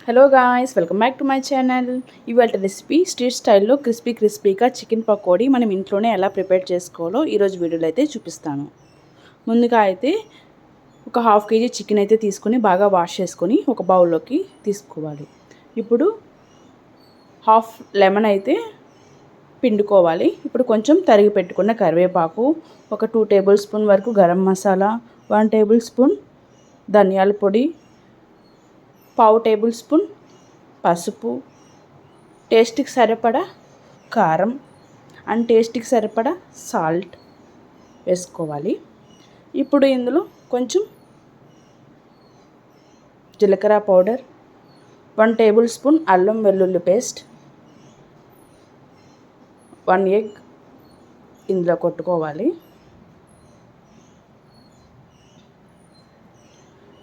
Hello guys, welcome back to my channel. ఇవాళ recipe street స్టైల్లో క్రిస్పీగా చికెన్ పకోడీ మనం ఇంట్లోనే ఎలా ప్రిపేర్ చేసుకోవాలో ఈరోజు వీడియోలో అయితే చూపిస్తాను. ముందుగా అయితే ఒక హాఫ్ కేజీ చికెన్ అయితే తీసుకొని బాగా వాష్ చేసుకొని ఒక బౌల్లోకి తీసుకోవాలి. ఇప్పుడు హాఫ్ లెమన్ అయితే పిండుకోవాలి. ఇప్పుడు కొంచెం తరిగి పెట్టుకున్న కరివేపాకు, ఒక 2 టేబుల్ స్పూన్ వరకు గరం మసాలా, 1 టేబుల్ స్పూన్ ధనియాల పొడి, పావు టేబుల్ స్పూన్ పసుపు, టేస్ట్కి సరిపడా కారం అండ్ టేస్ట్కి సరిపడా సాల్ట్ వేసుకోవాలి. ఇప్పుడు ఇందులో కొంచెం జీలకర్ర పౌడర్, 1 టేబుల్ స్పూన్ అల్లం వెల్లుల్లి పేస్ట్, 1 ఎగ్ ఇందులో కొట్టుకోవాలి.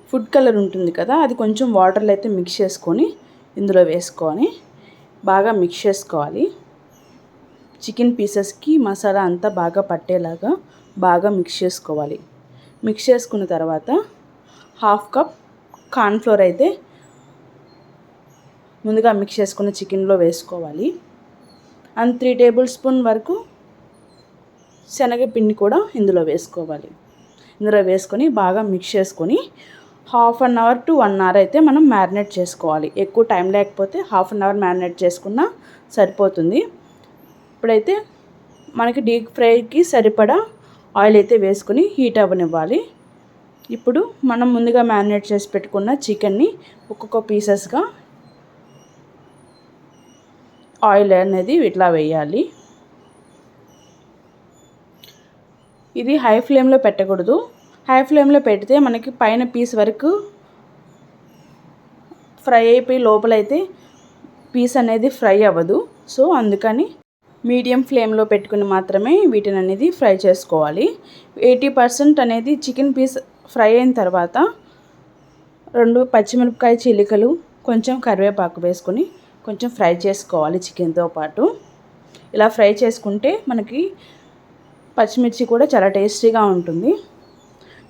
ఫుడ్ కలర్ ఉంటుంది కదా, అది కొంచెం వాటర్లో అయితే మిక్స్ చేసుకొని ఇందులో వేసుకొని బాగా మిక్స్ చేసుకోవాలి. చికెన్ పీసెస్కి మసాలా అంతా బాగా పట్టేలాగా బాగా మిక్స్ చేసుకోవాలి. మిక్స్ చేసుకున్న తర్వాత హాఫ్ కప్ కార్న్ఫ్లోర్ అయితే ముందుగా మిక్స్ చేసుకున్న చికెన్లో వేసుకోవాలి. అండ్ 3 టేబుల్ స్పూన్ వరకు శనగపిండి కూడా ఇందులో వేసుకోవాలి. ఇందులో వేసుకొని బాగా మిక్స్ చేసుకొని half an hour to 1 hour అయితే మనం మ్యారినేట్ చేసుకోవాలి. ఎక్కువ టైం లేకపోతే హాఫ్ అన్ అవర్ మ్యారినేట్ చేసుకున్నా సరిపోతుంది. ఇప్పుడైతే మనకి డీప్ ఫ్రైకి సరిపడా ఆయిల్ అయితే వేసుకొని హీట్ అవ్వనివ్వాలి. ఇప్పుడు మనం ముందుగా మ్యారినేట్ చేసి పెట్టుకున్న చికెన్ని ఒక్కొక్క పీసెస్గా ఆయిల్ అనేది ఇట్లా వేయాలి. ఇది హై ఫ్లేమ్లో పెట్టకూడదు. హై ఫ్లేమ్లో పెడితే మనకి పైన పీస్ వరకు ఫ్రై అయిపోయి లోపలైతే పీస్ అనేది ఫ్రై అవ్వదు. సో అందుకని మీడియం ఫ్లేమ్లో పెట్టుకుని మాత్రమే వీటిని అనేది ఫ్రై చేసుకోవాలి. 80% అనేది చికెన్ పీస్ ఫ్రై అయిన తర్వాత 2 పచ్చిమిరపకాయ చీలికలు, కొంచెం కరివేపాకు వేసుకొని కొంచెం ఫ్రై చేసుకోవాలి చికెన్తో పాటు. ఇలా ఫ్రై చేసుకుంటే మనకి పచ్చిమిర్చి కూడా చాలా టేస్టీగా ఉంటుంది.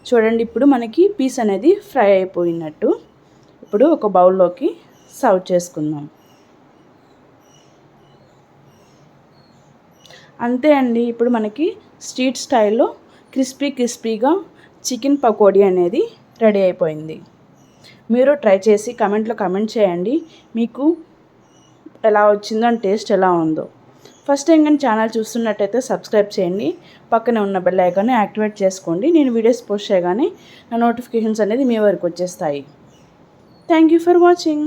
చూడండి, ఇప్పుడు మనకి పీస్ అనేది ఫ్రై అయిపోయినట్టు. ఇప్పుడు ఒక బౌల్లోకి సర్వ్ చేసుకుందాం. అంతే అండి, ఇప్పుడు మనకి స్ట్రీట్ స్టైల్లో క్రిస్పీగా చికెన్ పకోడీ అనేది రెడీ అయిపోయింది. మీరు ట్రై చేసి కమెంట్లో కమెంట్ చేయండి మీకు ఎలా వచ్చిందో అండ్ టేస్ట్ ఎలా ఉందో. ఫస్ట్ టైం కానీ ఛానల్ చూస్తున్నట్టయితే సబ్స్క్రైబ్ చేయండి. పక్కనే ఉన్న బెల్ ఐకాన్ని యాక్టివేట్ చేసుకోండి. నేను వీడియోస్ పోస్ట్ చేయగానే నా నోటిఫికేషన్స్ అనేది మీ వరకు వచ్చేస్తాయి. Thank you for watching.